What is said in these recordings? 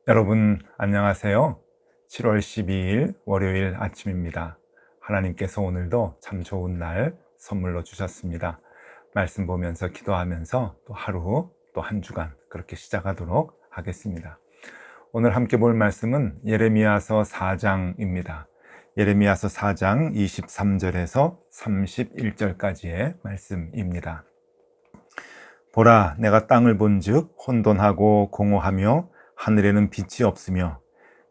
여러분 안녕하세요. 7월 12일 월요일 아침입니다. 하나님께서 오늘도 참 좋은 날 선물로 주셨습니다. 말씀 보면서 기도하면서 또 하루 또 한 주간 그렇게 시작하도록 하겠습니다. 오늘 함께 볼 말씀은 예레미야서 4장입니다. 예레미야서 4장 23절에서 31절까지의 말씀입니다. 보라, 내가 땅을 본즉 혼돈하고 공허하며 하늘에는 빛이 없으며,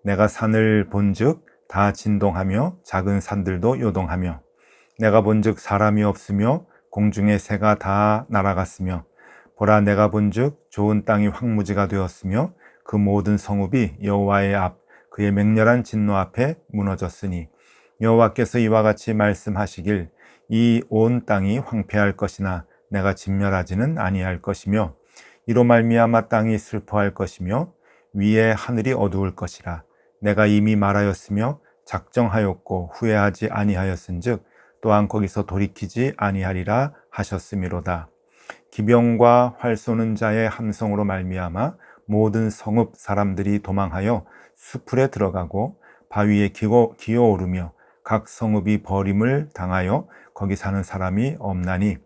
내가 산을 본즉 다 진동하며 작은 산들도 요동하며, 내가 본즉 사람이 없으며 공중의 새가 다 날아갔으며, 보라, 내가 본즉 좋은 땅이 황무지가 되었으며 그 모든 성읍이 여호와의 앞 그의 맹렬한 진노 앞에 무너졌으니, 여호와께서 이와 같이 말씀하시길, 이 온 땅이 황폐할 것이나 내가 진멸하지는 아니할 것이며, 이로 말미암아 땅이 슬퍼할 것이며 위에 하늘이 어두울 것이라. 내가 이미 말하였으며 작정하였고 후회하지 아니하였은즉 또한 거기서 돌이키지 아니하리라 하셨음이로다. 기병과 활 쏘는 자의 함성으로 말미암아 모든 성읍 사람들이 도망하여 수풀에 들어가고 바위에 기어오르며 각 성읍이 버림을 당하여 거기 사는 사람이 없나니,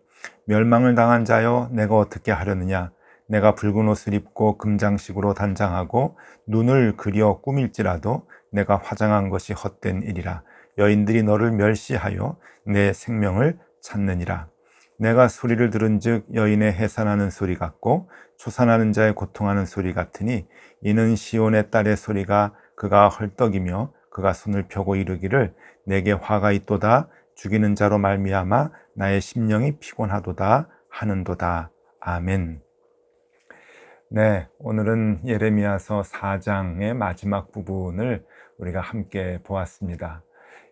멸망을 당한 자여 내가 어떻게 하려느냐. 내가 붉은 옷을 입고 금장식으로 단장하고 눈을 그려 꾸밀지라도 내가 화장한 것이 헛된 일이라. 여인들이 너를 멸시하여 내 생명을 찾느니라. 내가 소리를 들은즉 여인의 해산하는 소리 같고 초산하는 자의 고통하는 소리 같으니, 이는 시온의 딸의 소리가 그가 헐떡이며 그가 손을 펴고 이르기를, 내게 화가 있도다. 죽이는 자로 말미암아 나의 심령이 피곤하도다 하는도다. 아멘. 네, 오늘은 예레미야서 4장의 마지막 부분을 우리가 함께 보았습니다.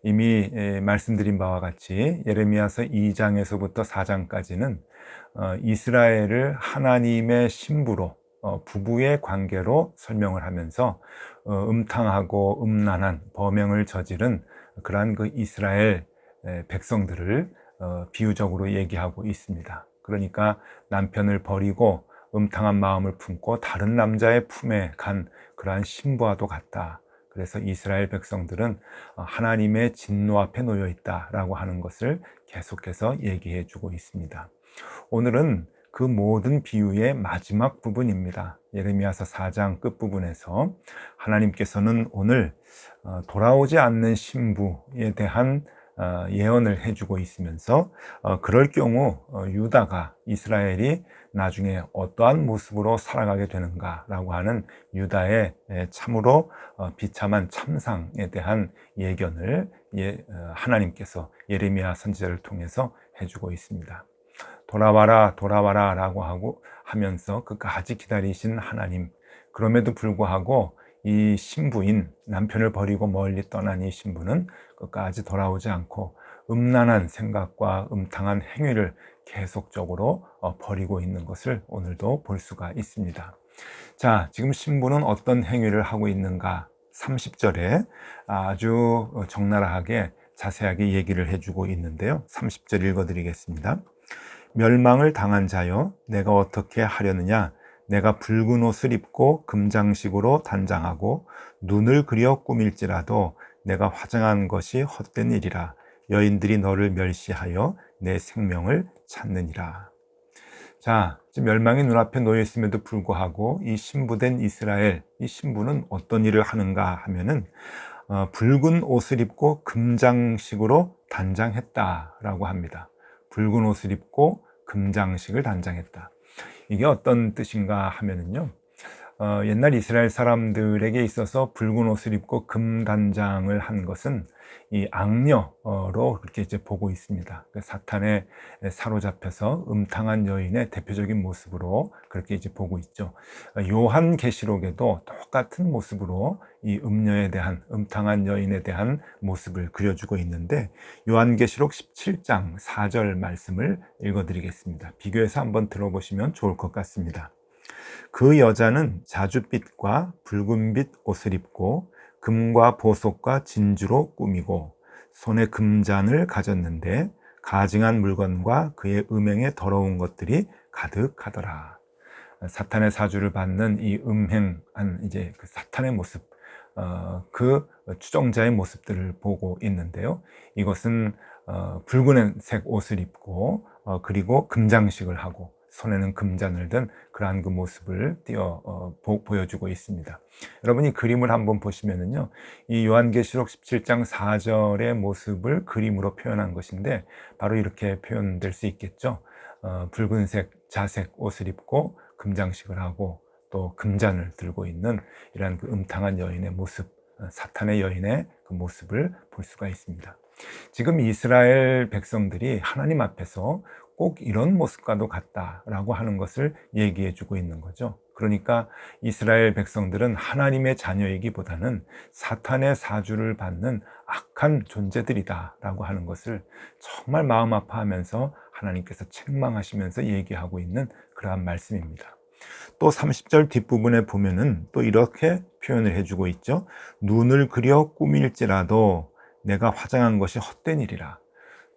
이미 말씀드린 바와 같이 예레미야서 2장에서부터 4장까지는 이스라엘을 하나님의 신부로, 부부의 관계로 설명을 하면서 음탕하고 음란한 범행을 저지른 그러한 그 이스라엘 백성들을 비유적으로 얘기하고 있습니다. 그러니까 남편을 버리고 음탕한 마음을 품고 다른 남자의 품에 간 그러한 신부와도 같다. 그래서 이스라엘 백성들은 하나님의 진노 앞에 놓여 있다라고 하는 것을 계속해서 얘기해 주고 있습니다. 오늘은 그 모든 비유의 마지막 부분입니다. 예레미야서 4장 끝부분에서 하나님께서는 오늘 돌아오지 않는 신부에 대한 예언을 해주고 있으면서 그럴 경우 유다가, 이스라엘이 나중에 어떠한 모습으로 살아가게 되는가라고 하는 유다의 참으로 비참한 참상에 대한 예견을 하나님께서 예레미야 선지자를 통해서 해주고 있습니다. 돌아와라 돌아와라 라고 하면서 끝까지 기다리신 하나님, 그럼에도 불구하고 이 신부인, 남편을 버리고 멀리 떠난 이 신부는 끝까지 돌아오지 않고 음란한 생각과 음탕한 행위를 계속적으로 벌이고 있는 것을 오늘도 볼 수가 있습니다. 자, 지금 신부는 어떤 행위를 하고 있는가? 30절에 아주 적나라하게 자세하게 얘기를 해주고 있는데요. 30절 읽어드리겠습니다. 멸망을 당한 자여 내가 어떻게 하려느냐. 내가 붉은 옷을 입고 금장식으로 단장하고 눈을 그려 꾸밀지라도 내가 화장한 것이 헛된 일이라. 여인들이 너를 멸시하여 내 생명을 찾느니라. 자, 지금 멸망이 눈앞에 놓여 있음에도 불구하고 이 신부된 이스라엘, 이 신부는 어떤 일을 하는가 하면은 붉은 옷을 입고 금장식으로 단장했다라고 합니다. 붉은 옷을 입고 금장식을 단장했다. 이게 어떤 뜻인가 하면은요, 옛날 이스라엘 사람들에게 있어서 붉은 옷을 입고 금단장을 한 것은 이 악녀로 그렇게 이제 보고 있습니다. 사탄에 사로잡혀서 음탕한 여인의 대표적인 모습으로 그렇게 이제 보고 있죠. 요한계시록에도 똑같은 모습으로 이 음녀에 대한, 음탕한 여인에 대한 모습을 그려주고 있는데, 요한계시록 17장 4절 말씀을 읽어드리겠습니다. 비교해서 한번 들어보시면 좋을 것 같습니다. 그 여자는 자줏빛과 붉은빛 옷을 입고 금과 보석과 진주로 꾸미고 손에 금잔을 가졌는데 가증한 물건과 그의 음행에 더러운 것들이 가득하더라. 사탄의 사주를 받는 이 음행한 이제 그 사탄의 모습, 그 추종자의 모습들을 보고 있는데요. 이것은 붉은색 옷을 입고 그리고 금장식을 하고 손에는 금잔을 든 그러한 그 모습을 보여주고 있습니다. 여러분이 그림을 한번 보시면은요, 이 요한계시록 17장 4절의 모습을 그림으로 표현한 것인데 바로 이렇게 표현될 수 있겠죠. 붉은색 자색 옷을 입고 금장식을 하고 또 금잔을 들고 있는 이러한 그 음탕한 여인의 모습, 사탄의 여인의 그 모습을 볼 수가 있습니다. 지금 이스라엘 백성들이 하나님 앞에서 꼭 이런 모습과도 같다라고 하는 것을 얘기해 주고 있는 거죠. 그러니까 이스라엘 백성들은 하나님의 자녀이기보다는 사탄의 사주를 받는 악한 존재들이다라고 하는 것을 정말 마음 아파하면서 하나님께서 책망하시면서 얘기하고 있는 그러한 말씀입니다. 또 30절 뒷부분에 보면은 또 이렇게 표현을 해주고 있죠. 눈을 그려 꾸밀지라도 내가 화장한 것이 헛된 일이라.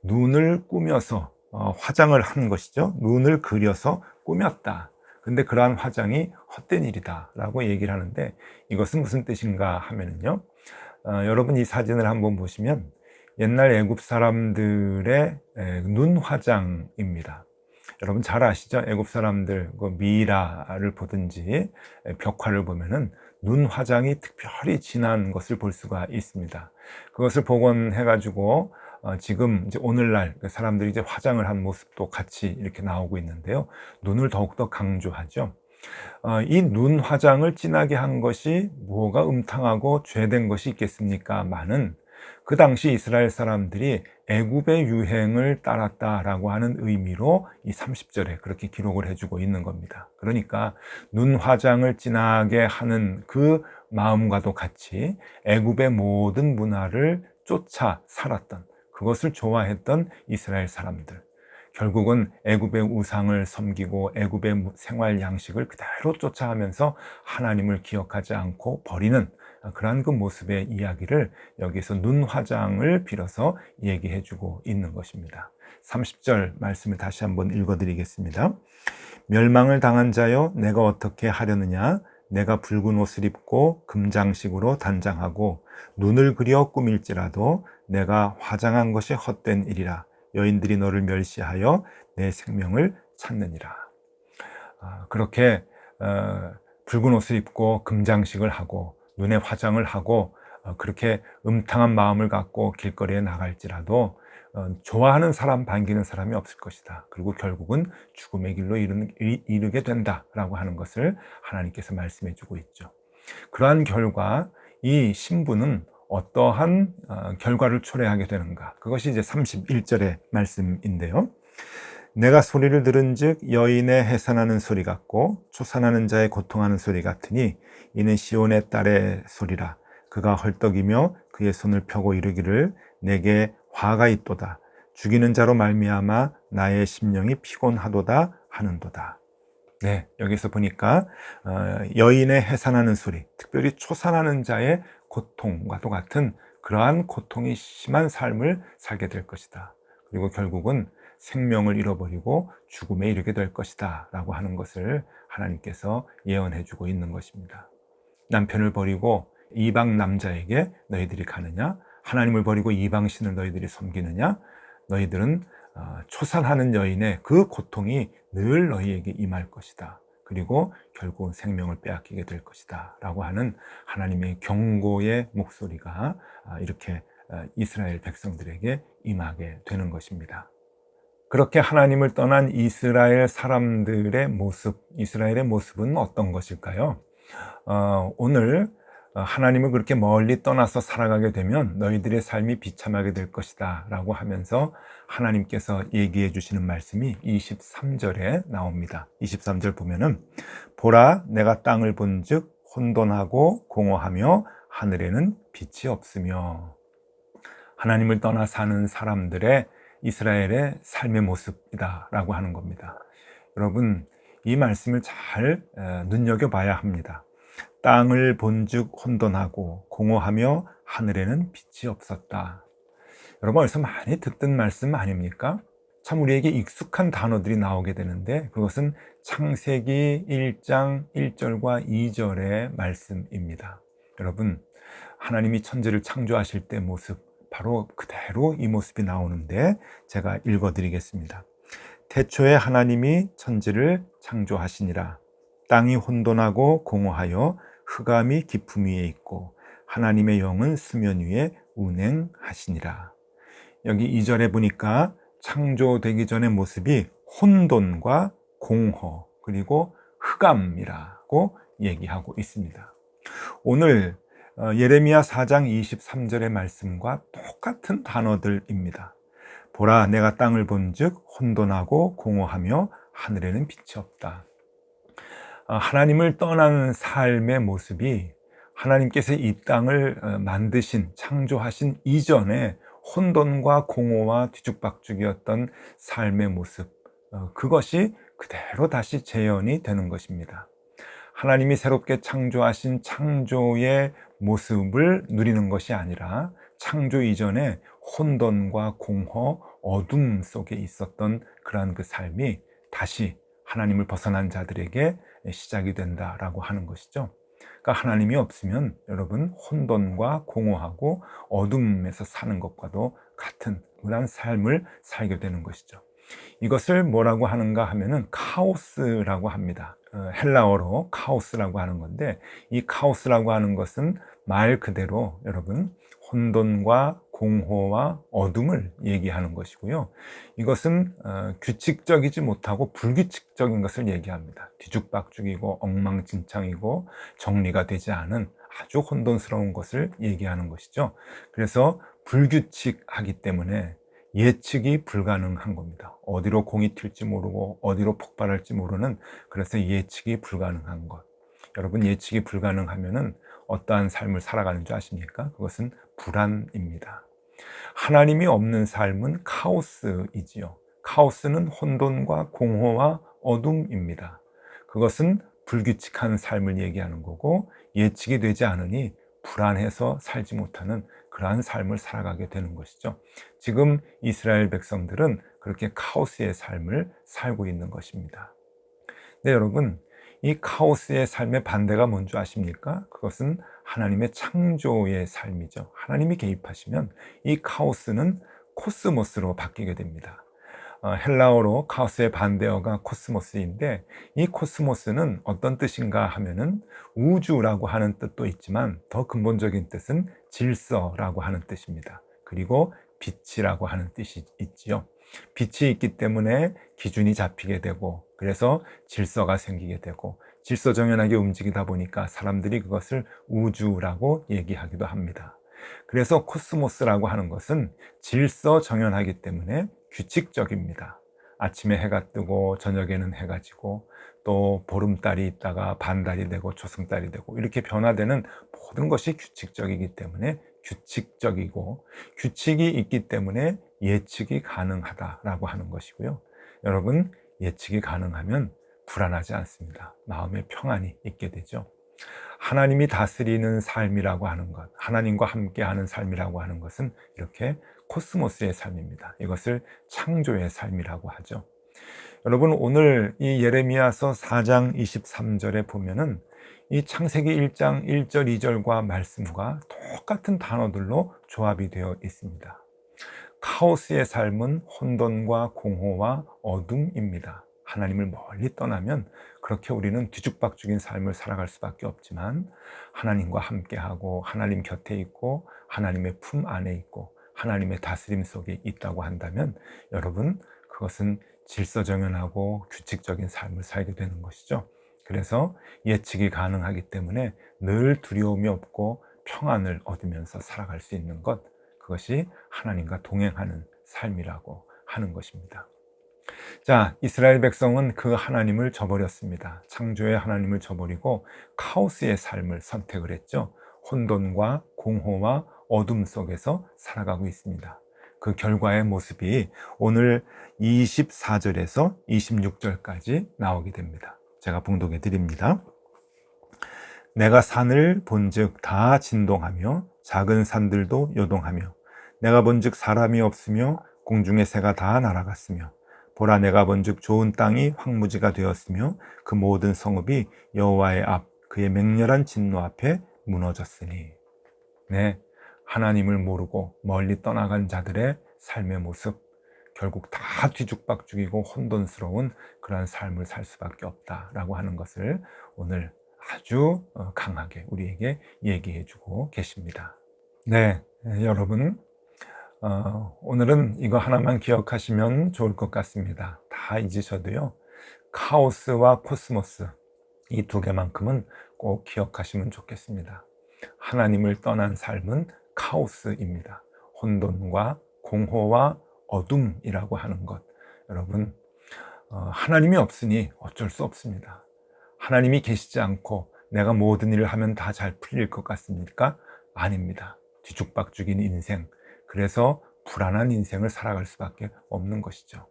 눈을 꾸며서 화장을 한 것이죠. 눈을 그려서 꾸몄다. 근데 그러한 화장이 헛된 일이다 라고 얘기를 하는데 이것은 무슨 뜻인가 하면은요, 여러분 이 사진을 한번 보시면 옛날 애굽 사람들의 눈 화장입니다. 여러분 잘 아시죠? 애굽 사람들 그 미라를 보든지 벽화를 보면은 눈 화장이 특별히 진한 것을 볼 수가 있습니다. 그것을 복원해 가지고 지금 이제 오늘날 사람들이 이제 화장을 한 모습도 같이 이렇게 나오고 있는데요. 눈을 더욱더 강조하죠. 이 눈 화장을 진하게 한 것이 뭐가 음탕하고 죄된 것이 있겠습니까? 많은 그 당시 이스라엘 사람들이 애굽의 유행을 따랐다라고 하는 의미로 이 30절에 그렇게 기록을 해주고 있는 겁니다. 그러니까 눈 화장을 진하게 하는 그 마음과도 같이 애굽의 모든 문화를 쫓아 살았던, 그것을 좋아했던 이스라엘 사람들, 결국은 애굽의 우상을 섬기고 애굽의 생활 양식을 그대로 쫓아가면서 하나님을 기억하지 않고 버리는 그러한 그 모습의 이야기를 여기서 눈 화장을 빌어서 얘기해 주고 있는 것입니다. 30절 말씀을 다시 한번 읽어 드리겠습니다. 멸망을 당한 자여 내가 어떻게 하려느냐. 내가 붉은 옷을 입고 금장식으로 단장하고 눈을 그려 꾸밀지라도 내가 화장한 것이 헛된 일이라. 여인들이 너를 멸시하여 내 생명을 찾느니라. 그렇게 붉은 옷을 입고 금장식을 하고 눈에 화장을 하고 그렇게 음탕한 마음을 갖고 길거리에 나갈지라도 좋아하는 사람, 반기는 사람이 없을 것이다. 그리고 결국은 죽음의 길로 이르게 된다라고 하는 것을 하나님께서 말씀해 주고 있죠. 그러한 결과 이 신부는 어떠한 결과를 초래하게 되는가? 그것이 이제 31절의 말씀인데요. 내가 소리를 들은즉 여인의 해산하는 소리 같고 초산하는 자의 고통하는 소리 같으니 이는 시온의 딸의 소리라. 그가 헐떡이며 그의 손을 펴고 이르기를 내게 화가 있도다. 죽이는 자로 말미암아 나의 심령이 피곤하도다 하는도다. 네, 여기서 보니까 여인의 해산하는 소리, 특별히 초산하는 자의 고통과도 같은 그러한 고통이 심한 삶을 살게 될 것이다. 그리고 결국은 생명을 잃어버리고 죽음에 이르게 될 것이다 라고 하는 것을 하나님께서 예언해 주고 있는 것입니다. 남편을 버리고 이방 남자에게 너희들이 가느냐? 하나님을 버리고 이방신을 너희들이 섬기느냐? 너희들은 초산하는 여인의 그 고통이 늘 너희에게 임할 것이다. 그리고 결국은 생명을 빼앗기게 될 것이다 라고 하는 하나님의 경고의 목소리가 이렇게 이스라엘 백성들에게 임하게 되는 것입니다. 그렇게 하나님을 떠난 이스라엘 사람들의 모습, 이스라엘의 모습은 어떤 것일까요? 오늘 하나님을 그렇게 멀리 떠나서 살아가게 되면 너희들의 삶이 비참하게 될 것이다 라고 하면서 하나님께서 얘기해 주시는 말씀이 23절에 나옵니다. 23절 보면은 보라 내가 땅을 본즉 혼돈하고 공허하며 하늘에는 빛이 없으며, 하나님을 떠나 사는 사람들의 이스라엘의 삶의 모습이다 라고 하는 겁니다. 여러분 이 말씀을 잘 눈여겨봐야 합니다. 땅을 본즉 혼돈하고 공허하며 하늘에는 빛이 없었다. 여러분 어디서 많이 듣던 말씀 아닙니까? 참 우리에게 익숙한 단어들이 나오게 되는데 그것은 창세기 1장 1절과 2절의 말씀입니다. 여러분, 하나님이 천지를 창조하실 때 모습, 바로 그대로 이 모습이 나오는데 제가 읽어드리겠습니다. 태초에 하나님이 천지를 창조하시니라. 땅이 혼돈하고 공허하여 흑암이 깊음 위에 있고 하나님의 영은 수면 위에 운행하시니라. 여기 2절에 보니까 창조되기 전의 모습이 혼돈과 공허 그리고 흑암이라고 얘기하고 있습니다. 오늘 예레미야 4장 23절의 말씀과 똑같은 단어들입니다. 보라, 내가 땅을 본즉 혼돈하고 공허하며 하늘에는 빛이 없다. 하나님을 떠난 삶의 모습이 하나님께서 이 땅을 만드신, 창조하신 이전에 혼돈과 공허와 뒤죽박죽이었던 삶의 모습, 그것이 그대로 다시 재현이 되는 것입니다. 하나님이 새롭게 창조하신 창조의 모습을 누리는 것이 아니라 창조 이전에 혼돈과 공허, 어둠 속에 있었던 그러한 그 삶이 다시 하나님을 벗어난 자들에게 시작이 된다라고 하는 것이죠. 그러니까 하나님이 없으면 여러분 혼돈과 공허하고 어둠에서 사는 것과도 같은 그런 삶을 살게 되는 것이죠. 이것을 뭐라고 하는가 하면은 카오스라고 합니다. 헬라어로 카오스라고 하는 건데, 이 카오스라고 하는 것은 말 그대로 여러분 혼돈과 공허와 어둠을 얘기하는 것이고요. 이것은 규칙적이지 못하고 불규칙적인 것을 얘기합니다. 뒤죽박죽이고 엉망진창이고 정리가 되지 않은 아주 혼돈스러운 것을 얘기하는 것이죠. 그래서 불규칙하기 때문에 예측이 불가능한 겁니다. 어디로 공이 튈지 모르고 어디로 폭발할지 모르는, 그래서 예측이 불가능한 것. 여러분, 예측이 불가능하면은 어떠한 삶을 살아가는 줄 아십니까? 그것은 불안입니다. 하나님이 없는 삶은 카오스이지요. 카오스는 혼돈과 공허와 어둠입니다. 그것은 불규칙한 삶을 얘기하는 거고, 예측이 되지 않으니 불안해서 살지 못하는 그러한 삶을 살아가게 되는 것이죠. 지금 이스라엘 백성들은 그렇게 카오스의 삶을 살고 있는 것입니다. 네, 여러분, 이 카오스의 삶의 반대가 뭔지 아십니까? 그것은 하나님의 창조의 삶이죠. 하나님이 개입하시면 이 카오스는 코스모스로 바뀌게 됩니다. 헬라어로 카오스의 반대어가 코스모스인데, 이 코스모스는 어떤 뜻인가 하면은 우주라고 하는 뜻도 있지만 더 근본적인 뜻은 질서라고 하는 뜻입니다. 그리고 빛이라고 하는 뜻이 있지요. 빛이 있기 때문에 기준이 잡히게 되고, 그래서 질서가 생기게 되고, 질서정연하게 움직이다 보니까 사람들이 그것을 우주라고 얘기하기도 합니다. 그래서 코스모스라고 하는 것은 질서정연하기 때문에 규칙적입니다. 아침에 해가 뜨고 저녁에는 해가 지고, 또 보름달이 있다가 반달이 되고 초승달이 되고, 이렇게 변화되는 모든 것이 규칙적이기 때문에 규칙적이고, 규칙이 있기 때문에 예측이 가능하다라고 하는 것이고요. 여러분, 예측이 가능하면 불안하지 않습니다. 마음의 평안이 있게 되죠. 하나님이 다스리는 삶이라고 하는 것, 하나님과 함께하는 삶이라고 하는 것은 이렇게 코스모스의 삶입니다. 이것을 창조의 삶이라고 하죠. 여러분, 오늘 이 예레미야서 4장 23절에 보면은 이 창세기 1장 1절 2절과 말씀과 똑같은 단어들로 조합이 되어 있습니다. 카오스의 삶은 혼돈과 공허와 어둠입니다. 하나님을 멀리 떠나면 그렇게 우리는 뒤죽박죽인 삶을 살아갈 수밖에 없지만, 하나님과 함께하고 하나님 곁에 있고 하나님의 품 안에 있고 하나님의 다스림 속에 있다고 한다면 여러분, 그것은 질서정연하고 규칙적인 삶을 살게 되는 것이죠. 그래서 예측이 가능하기 때문에 늘 두려움이 없고 평안을 얻으면서 살아갈 수 있는 것, 그것이 하나님과 동행하는 삶이라고 하는 것입니다. 자, 이스라엘 백성은 그 하나님을 저버렸습니다. 창조의 하나님을 저버리고 카오스의 삶을 선택을 했죠. 혼돈과 공허와 어둠 속에서 살아가고 있습니다. 그 결과의 모습이 오늘 24절에서 26절까지 나오게 됩니다. 제가 봉독해 드립니다. 내가 산을 본즉 다 진동하며 작은 산들도 요동하며, 내가 본즉 사람이 없으며 공중의 새가 다 날아갔으며 보라 내가 본즉 좋은 땅이 황무지가 되었으며 그 모든 성읍이 여호와의 앞 그의 맹렬한 진노 앞에 무너졌으니. 네, 하나님을 모르고 멀리 떠나간 자들의 삶의 모습, 결국 다 뒤죽박죽이고 혼돈스러운 그러한 삶을 살 수밖에 없다라고 하는 것을 오늘 아주 강하게 우리에게 얘기해 주고 계십니다. 네, 여러분, 오늘은 이거 하나만 기억하시면 좋을 것 같습니다. 다 잊으셔도요, 카오스와 코스모스, 이 두 개만큼은 꼭 기억하시면 좋겠습니다. 하나님을 떠난 삶은 카오스입니다. 혼돈과 공허와 어둠이라고 하는 것, 여러분, 하나님이 없으니 어쩔 수 없습니다. 하나님이 계시지 않고 내가 모든 일을 하면 다 잘 풀릴 것 같습니까? 아닙니다. 뒤죽박죽인 인생, 그래서 불안한 인생을 살아갈 수밖에 없는 것이죠.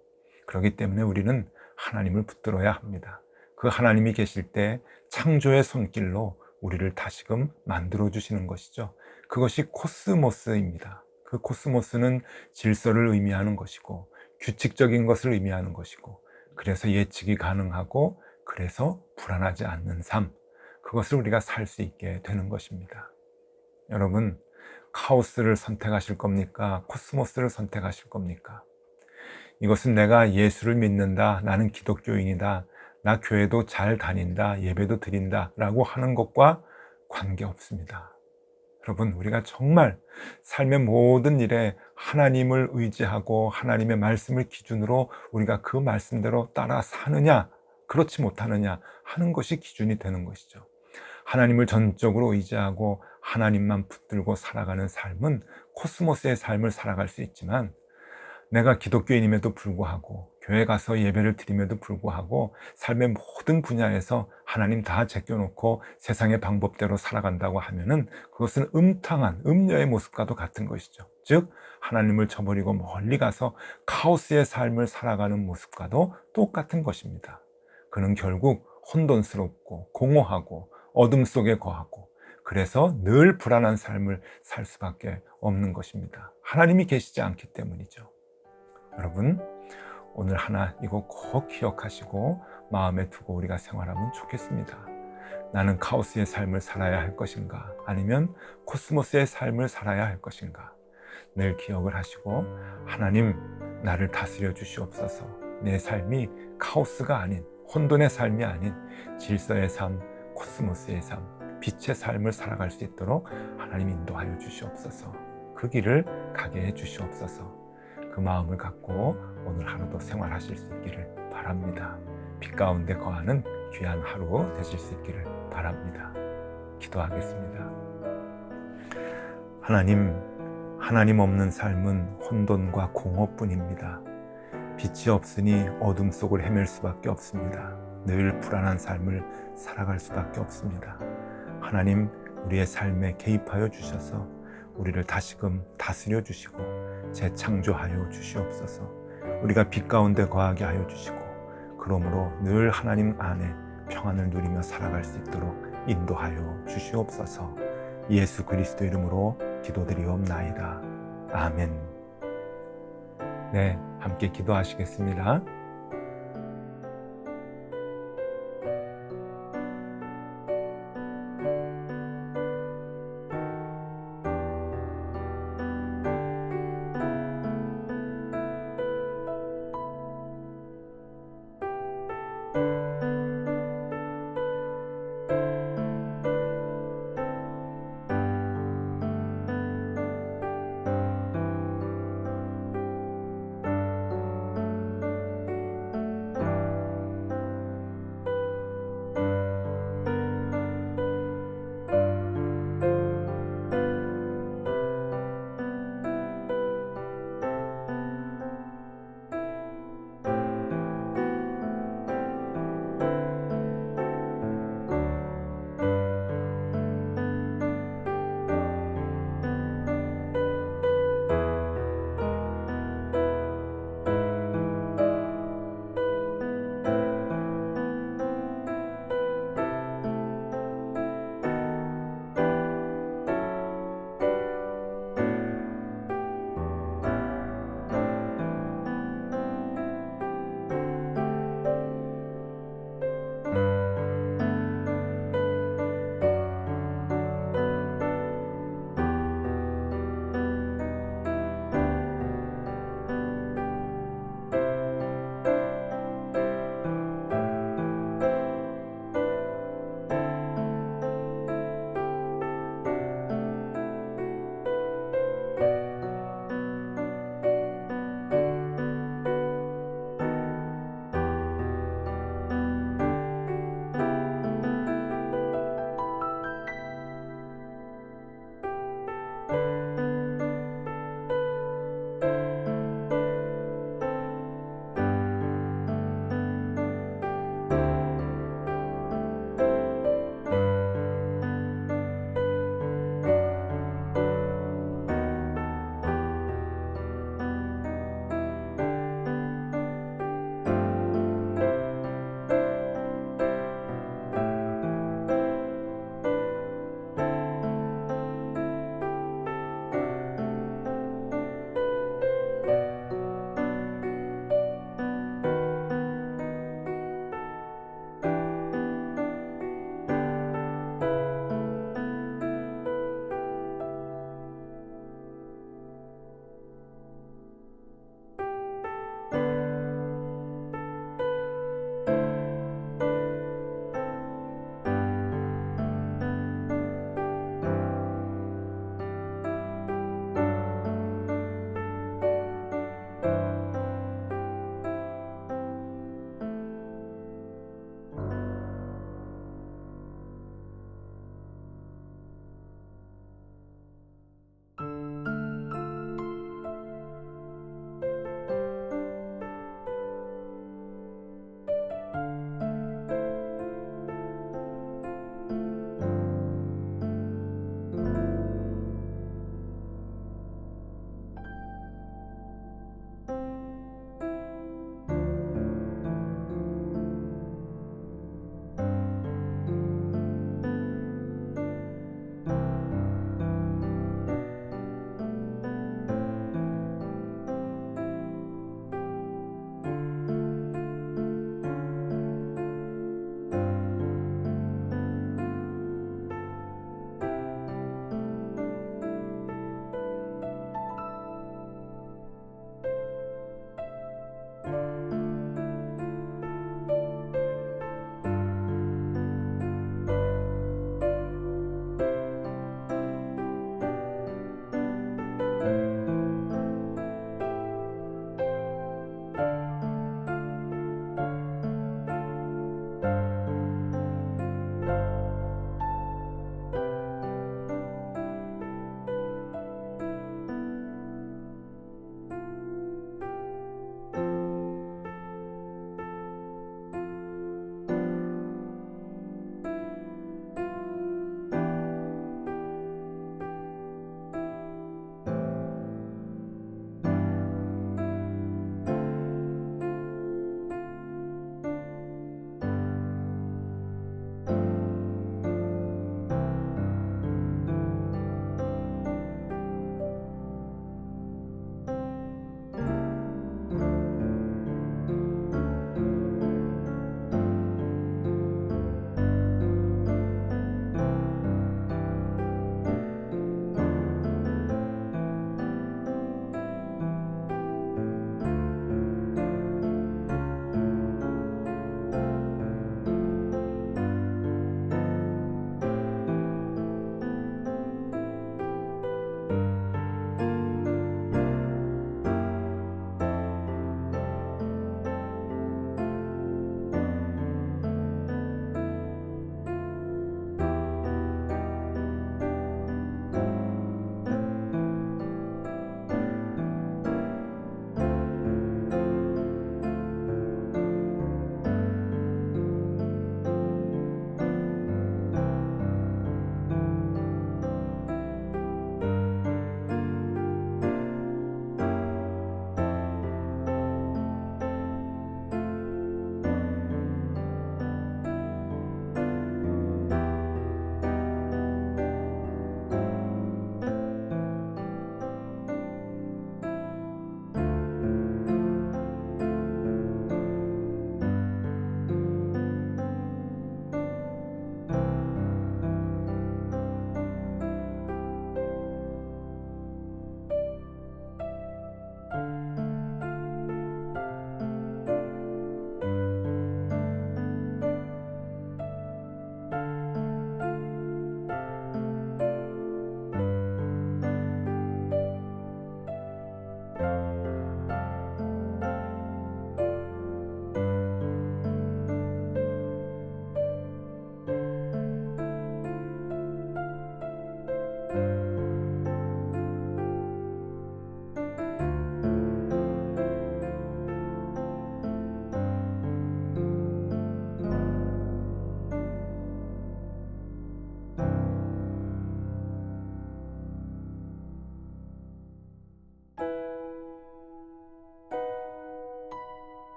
그렇기 때문에 우리는 하나님을 붙들어야 합니다. 그 하나님이 계실 때 창조의 손길로 우리를 다시금 만들어 주시는 것이죠. 그것이 코스모스입니다. 그 코스모스는 질서를 의미하는 것이고 규칙적인 것을 의미하는 것이고, 그래서 예측이 가능하고 그래서 불안하지 않는 삶, 그것을 우리가 살 수 있게 되는 것입니다. 여러분, 카오스를 선택하실 겁니까? 코스모스를 선택하실 겁니까? 이것은 내가 예수를 믿는다, 나는 기독교인이다, 나 교회도 잘 다닌다, 예배도 드린다 라고 하는 것과 관계없습니다. 여러분, 우리가 정말 삶의 모든 일에 하나님을 의지하고 하나님의 말씀을 기준으로 우리가 그 말씀대로 따라 사느냐, 그렇지 못하느냐 하는 것이 기준이 되는 것이죠. 하나님을 전적으로 의지하고 하나님만 붙들고 살아가는 삶은 코스모스의 삶을 살아갈 수 있지만, 내가 기독교인임에도 불구하고 교회 가서 예배를 드림에도 불구하고 삶의 모든 분야에서 하나님 다 제껴놓고 세상의 방법대로 살아간다고 하면은 그것은 음탕한 음녀의 모습과도 같은 것이죠. 즉 하나님을 저버리고 멀리 가서 카오스의 삶을 살아가는 모습과도 똑같은 것입니다. 그는 결국 혼돈스럽고 공허하고 어둠 속에 거하고, 그래서 늘 불안한 삶을 살 수밖에 없는 것입니다. 하나님이 계시지 않기 때문이죠. 여러분, 오늘 하나 이거 꼭 기억하시고 마음에 두고 우리가 생활하면 좋겠습니다. 나는 카오스의 삶을 살아야 할 것인가, 아니면 코스모스의 삶을 살아야 할 것인가. 늘 기억을 하시고, 하나님 나를 다스려 주시옵소서. 내 삶이 카오스가 아닌, 혼돈의 삶이 아닌 질서의 삶, 코스모스의 삶, 빛의 삶을 살아갈 수 있도록 하나님 인도하여 주시옵소서. 그 길을 가게 해 주시옵소서. 그 마음을 갖고 오늘 하루도 생활하실 수 있기를 바랍니다. 빛 가운데 거하는 귀한 하루 되실 수 있기를 바랍니다. 기도하겠습니다. 하나님 없는 삶은 혼돈과 공허뿐입니다. 빛이 없으니 어둠 속을 헤맬 수밖에 없습니다. 늘 불안한 삶을 살아갈 수밖에 없습니다. 하나님, 우리의 삶에 개입하여 주셔서 우리를 다시금 다스려 주시고 재창조하여 주시옵소서. 우리가 빛 가운데 거하게 하여 주시고, 그러므로 늘 하나님 안에 평안을 누리며 살아갈 수 있도록 인도하여 주시옵소서. 예수 그리스도 이름으로 기도드리옵나이다. 아멘. 네, 함께 기도하시겠습니다.